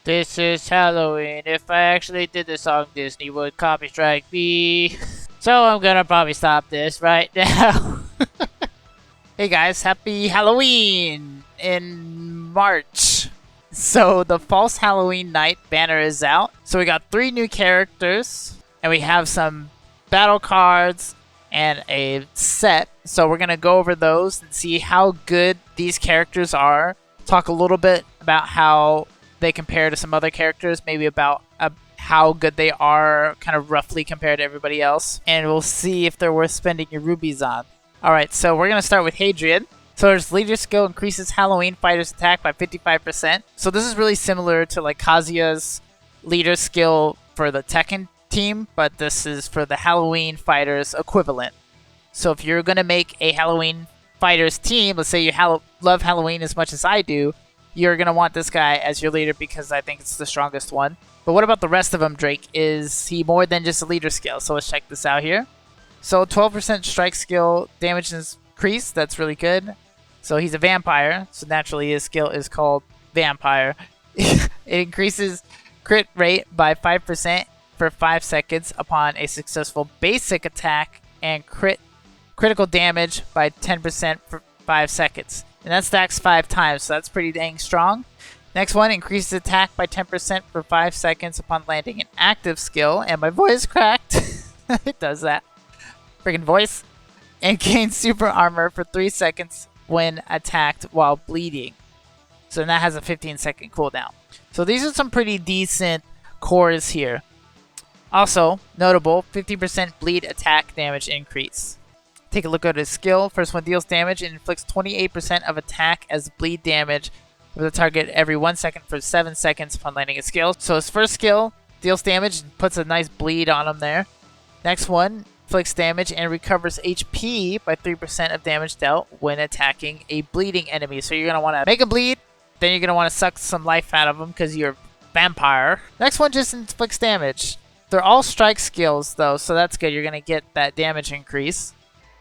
This is Halloween. If I actually did the song, Disney would copy strike me. So I'm gonna probably stop this right now. Hey guys, happy Halloween in March. So the false Halloween night banner is out. So we got 3 new characters and we have some battle cards and a set. So we're gonna go over those and see how good these characters are. Talk a little bit about how they compare to some other characters, maybe about how good they are kind of roughly compared to everybody else. And we'll see if they're worth spending your rubies on. Alright, so we're going to start with Hadrian. So his leader skill increases Halloween fighters attack by 55%. So this is really similar to like Kazuya's leader skill for the Tekken team, but this is for the Halloween fighters equivalent. So if you're going to make a Halloween fighters team, let's say you love Halloween as much as I do, you're going to want this guy as your leader because I think it's the strongest one. But what about the rest of them, Drake? Is he more than just a leader skill? So let's check this out here. So 12% strike skill damage increase. That's really good. So he's a vampire. So naturally his skill is called vampire. It increases crit rate by 5% for 5 seconds upon a successful basic attack and critical damage by 10% for 5 seconds. And that stacks 5 times, so that's pretty dang strong. Next one, increases attack by 10% for 5 seconds upon landing an active skill. And my voice cracked. It does that. Freaking voice. And gains super armor for 3 seconds when attacked while bleeding. So that has a 15-second cooldown. So these are some pretty decent cores here. Also, notable, 50% bleed attack damage increase. Take a look at his skill. First one deals damage and inflicts 28% of attack as bleed damage with the target every 1 second for 7 seconds upon landing a skill. So his first skill deals damage and puts a nice bleed on him there. Next one inflicts damage and recovers HP by 3% of damage dealt when attacking a bleeding enemy. So you're going to want to make him bleed, then you're going to want to suck some life out of him because you're a vampire. Next one just inflicts damage. They're all strike skills though, so that's good. You're going to get that damage increase.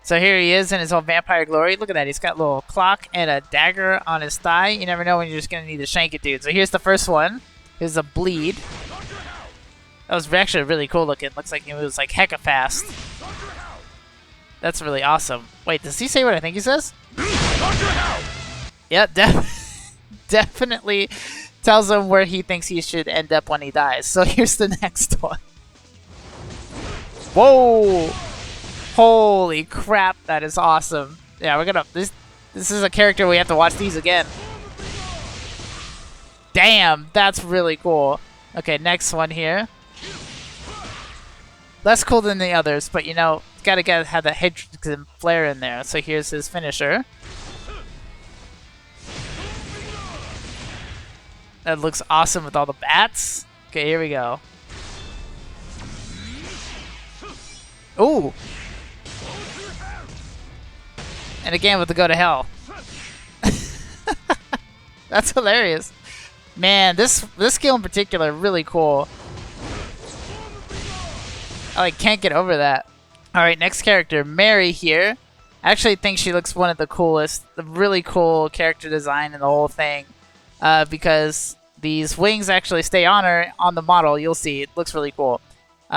So here he is in his own vampire glory. Look at that. He's got a little clock and a dagger on his thigh. You never know when you're just going to need to shank it, dude. So here's the first one. Here's a bleed. That was actually really cool looking. Looks like he moves like hecka fast. That's really awesome. Wait, does he say what I think he says? Yep, definitely tells him where he thinks he should end up when he dies. So here's the next one. Whoa! Holy crap, that is awesome. Yeah, we're gonna... This is a character we have to watch these again. Damn, that's really cool. Okay, next one here. Less cool than the others, but you know, gotta have that Hadrian flare in there. So here's his finisher. That looks awesome with all the bats. Okay, here we go. Ooh! And again with the go to hell. That's hilarious. Man, this skill in particular, really cool. I can't get over that. Alright, next character, Mary here. I actually think she looks one of the coolest. The really cool character design in the whole thing. Because these wings actually stay on her on the model. You'll see. It looks really cool.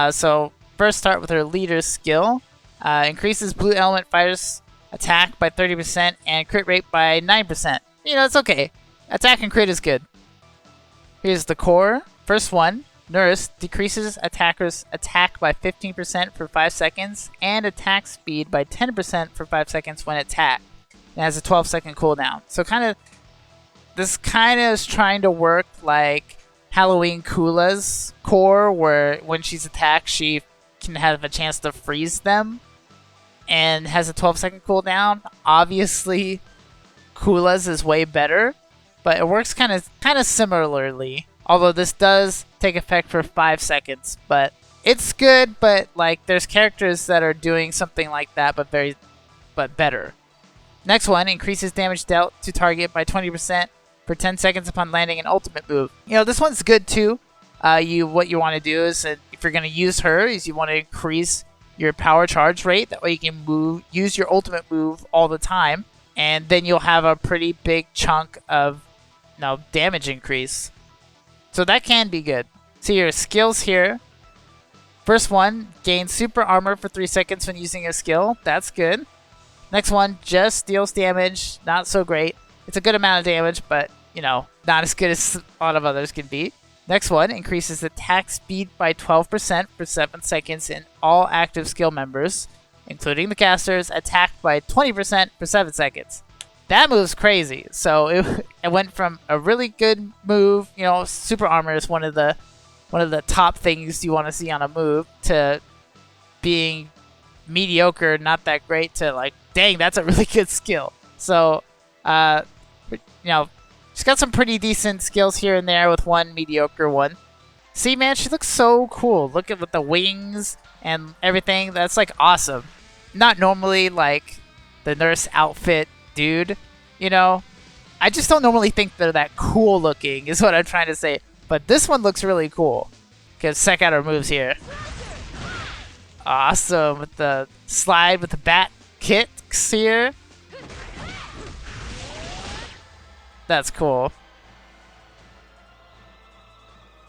So first start with her leader skill. Increases blue element fighters attack by 30% and crit rate by 9%. You know, it's okay. Attack and crit is good. Here's the core. First one, Nurse, decreases attackers' attack by 15% for 5 seconds and attack speed by 10% for 5 seconds when attacked. It has a 12-second cooldown. So this kind of is trying to work like Halloween Kula's core, where when she's attacked, she can have a chance to freeze them. And has a 12-second cooldown. Obviously, Kula's is way better, but it works kind of similarly. Although this does take effect for 5 seconds, but it's good. But like, there's characters that are doing something like that, but better. Next one, increases damage dealt to target by 20% for 10 seconds upon landing an ultimate move. You know, this one's good too. What you want to do is, if you're going to use her, is you want to increase your power charge rate. That way you can use your ultimate move all the time, and then you'll have a pretty big chunk of damage increase. So that can be good. See your skills here. First one, gain super armor for 3 seconds when using a skill. That's good. Next one, just deals damage. Not so great. It's a good amount of damage, but, you know, not as good as a lot of others can be. Next one, increases attack speed by 12% for 7 seconds in all active skill members, including the casters, attacked by 20% for 7 seconds. That move's crazy. So it went from a really good move, you know, super armor is one of the top things you want to see on a move, to being mediocre, not that great, to like, dang, that's a really good skill. So, you know, she's got some pretty decent skills here and there with one mediocre one. See, man, she looks so cool. Look at with the wings and everything. That's like awesome. Not normally like the nurse outfit dude, you know. I just don't normally think they're that cool looking, is what I'm trying to say. But this one looks really cool. Because check out her moves here. Awesome with the slide with the bat kicks here. That's cool.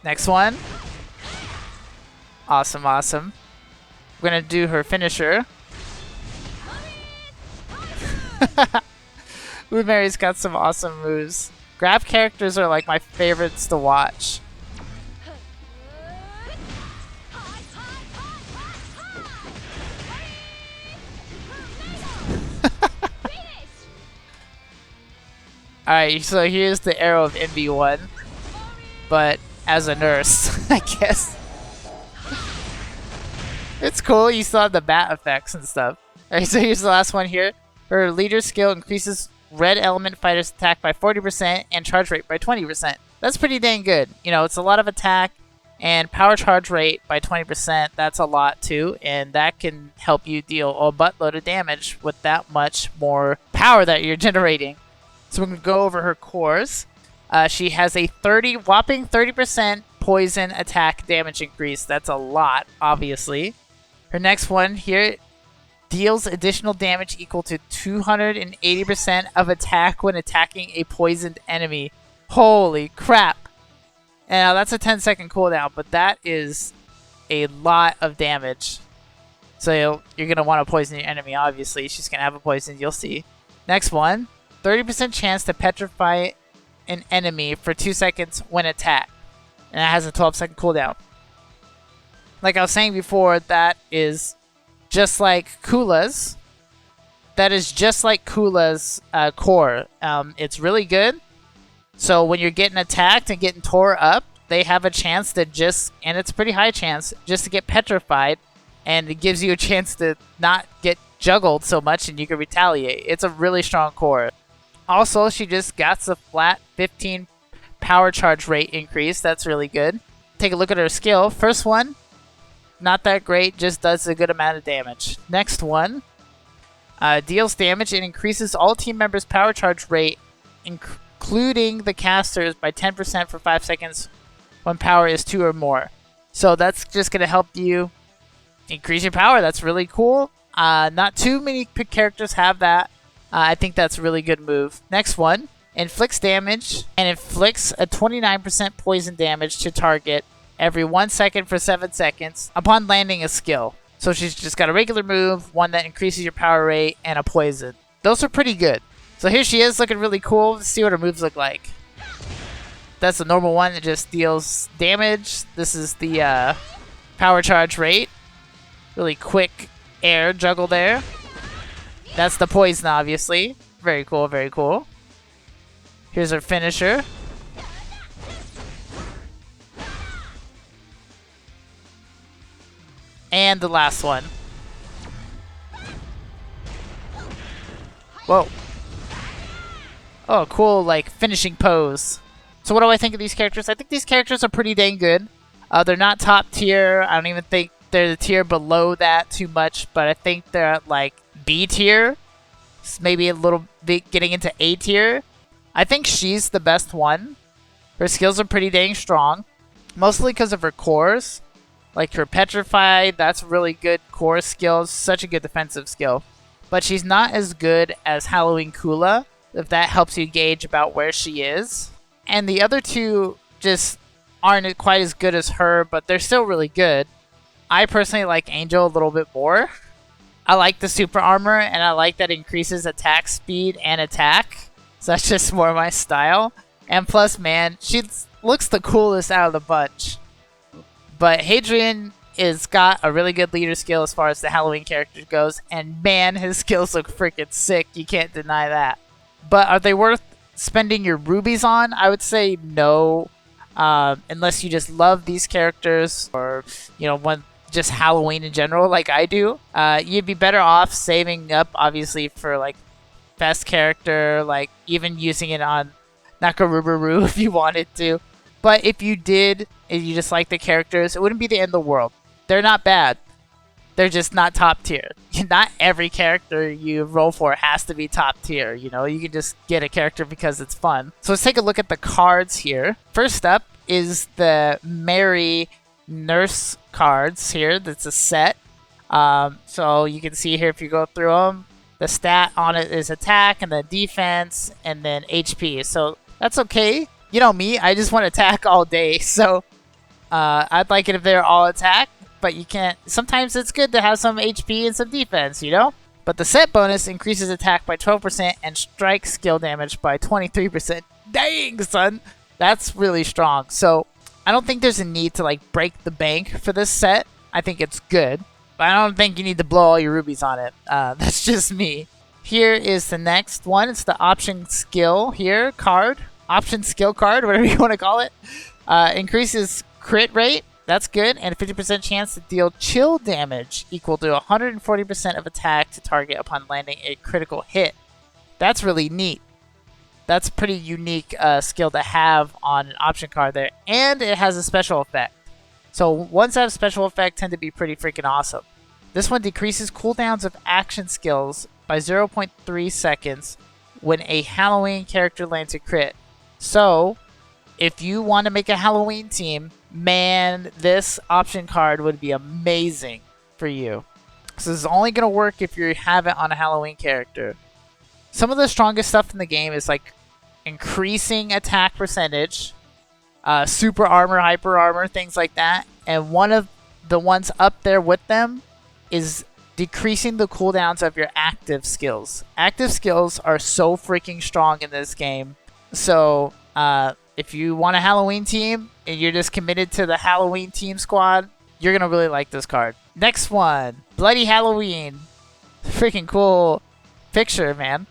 Next one. Awesome, awesome. We're gonna do her finisher. Mary's got some awesome moves. Grab characters are like my favorites to watch. Alright, so here's the arrow of MB1, but as a nurse, I guess. It's cool, you still have the bat effects and stuff. Alright, so here's the last one here. Her leader skill increases red element fighters' attack by 40% and charge rate by 20%. That's pretty dang good. You know, it's a lot of attack and power charge rate by 20%. That's a lot too, and that can help you deal a buttload of damage with that much more power that you're generating. So we're going to go over her cores. She has a whopping 30% poison attack damage increase. That's a lot, obviously. Her next one here deals additional damage equal to 280% of attack when attacking a poisoned enemy. Holy crap. And now that's a 10-second cooldown, but that is a lot of damage. So you're going to want to poison your enemy, obviously. She's going to have a poison, you'll see. Next one. 30% chance to petrify an enemy for 2 seconds when attacked. And it has a 12-second cooldown. Like I was saying before, that is just like Kula's. That is just like Kula's core. It's really good. So when you're getting attacked and getting tore up, they have a chance to just, and it's a pretty high chance, just to get petrified. And it gives you a chance to not get juggled so much and you can retaliate. It's a really strong core. Also, she just got a flat 15 power charge rate increase. That's really good. Take a look at her skill. First one, not that great, just does a good amount of damage. Next one, deals damage and increases all team members' power charge rate, including the casters, by 10% for 5 seconds when power is 2 or more. So that's just going to help you increase your power. That's really cool. Not too many characters have that. I think that's a really good move. Next one, inflicts damage and inflicts a 29% poison damage to target every 1 second for 7 seconds upon landing a skill. So she's just got a regular move, one that increases your power rate, and a poison. Those are pretty good. So here she is looking really cool. Let's see what her moves look like. That's the normal one that just deals damage. This is the power charge rate. Really quick air juggle there. That's the poison, obviously. Very cool, very cool. Here's her finisher. And the last one. Whoa. Oh, cool, like, finishing pose. So what do I think of these characters? I think these characters are pretty dang good. They're not top tier. I don't even think they're the tier below that too much, but I think they're at, like, B tier. Maybe a little bit getting into A tier. I think she's the best one. Her skills are pretty dang strong. Mostly because of her cores. Like her Petrified, that's really good core skills. Such a good defensive skill. But she's not as good as Halloween Kula, if that helps you gauge about where she is. And the other two just aren't quite as good as her, but they're still really good. I personally like Angel a little bit more. I like the super armor, and I like that it increases attack speed and attack. So that's just more my style. And plus, man, she looks the coolest out of the bunch. But Hadrian is got a really good leader skill as far as the Halloween character goes. And man, his skills look freaking sick. You can't deny that. But are they worth spending your rubies on? I would say no. Unless you just love these characters, or, you know, want just Halloween in general like I do. You'd be better off saving up, obviously, for like best character, like even using it on Nakaruburu if you wanted to. But if you did, if you just like the characters, it wouldn't be the end of the world. They're not bad. They're just not top tier. Not every character you roll for has to be top tier, you know? You can just get a character because it's fun. So let's take a look at the cards here. First up is the Mary Nurse cards here. That's a set. So you can see here if you go through them, the stat on it is attack and then defense and then HP. So that's okay. You know me, I just want to attack all day. So I'd like it if they're all attack, but you can't. Sometimes it's good to have some HP and some defense, you know? But the set bonus increases attack by 12% and strike skill damage by 23%. Dang, son! That's really strong. So I don't think there's a need to like break the bank for this set. I think it's good, but I don't think you need to blow all your rubies on it. That's just me. Here is the next one. It's the option skill here card. Option skill card, whatever you want to call it. Increases crit rate. That's good. And a 50% chance to deal chill damage equal to 140% of attack to target upon landing a critical hit. That's really neat. That's a pretty unique skill to have on an option card there. And it has a special effect. So ones that have special effect tend to be pretty freaking awesome. This one decreases cooldowns of action skills by 0.3 seconds when a Halloween character lands a crit. So if you want to make a Halloween team, man, this option card would be amazing for you. So this is only going to work if you have it on a Halloween character. Some of the strongest stuff in the game is like increasing attack percentage, super armor, hyper armor, things like that. And one of the ones up there with them is decreasing the cooldowns of your active skills. Active skills are so freaking strong in this game. So if you want a Halloween team and you're just committed to the Halloween team squad, you're going to really like this card. Next one, Bloody Halloween. Freaking cool picture, man.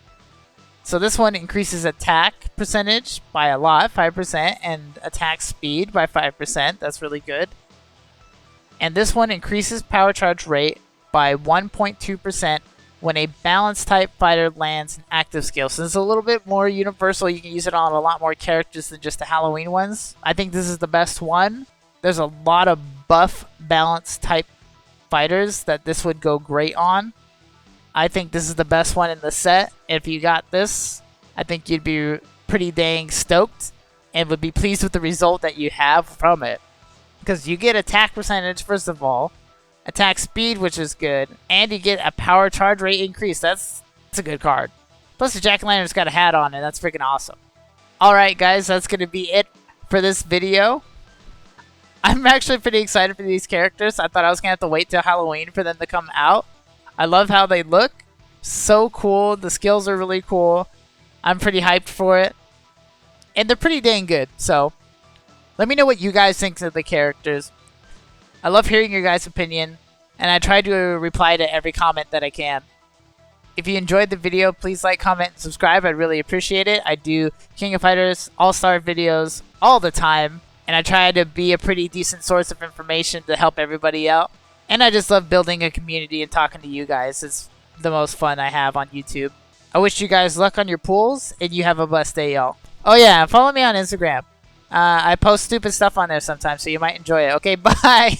So this one increases attack percentage by a lot, 5%, and attack speed by 5%. That's really good. And this one increases power charge rate by 1.2% when a balanced type fighter lands an active skill. So it's a little bit more universal. You can use it on a lot more characters than just the Halloween ones. I think this is the best one. There's a lot of buff balanced type fighters that this would go great on. I think this is the best one in the set. If you got this, I think you'd be pretty dang stoked and would be pleased with the result that you have from it. Because you get attack percentage, first of all, attack speed, which is good, and you get a power charge rate increase. That's a good card. Plus the jack-o'-lantern's got a hat on it. That's freaking awesome. Alright guys, that's going to be it for this video. I'm actually pretty excited for these characters. I thought I was going to have to wait till Halloween for them to come out. I love how they look. So cool. The skills are really cool. I'm pretty hyped for it. And they're pretty dang good. So, let me know what you guys think of the characters. I love hearing your guys' opinion. And I try to reply to every comment that I can. If you enjoyed the video, please like, comment, and subscribe. I'd really appreciate it. I do King of Fighters ALLSTAR videos all the time. And I try to be a pretty decent source of information to help everybody out. And I just love building a community and talking to you guys. It's the most fun I have on YouTube. I wish you guys luck on your pools, and you have a blessed day, y'all. Oh yeah, follow me on Instagram. I post stupid stuff on there sometimes, so you might enjoy it. Okay, bye!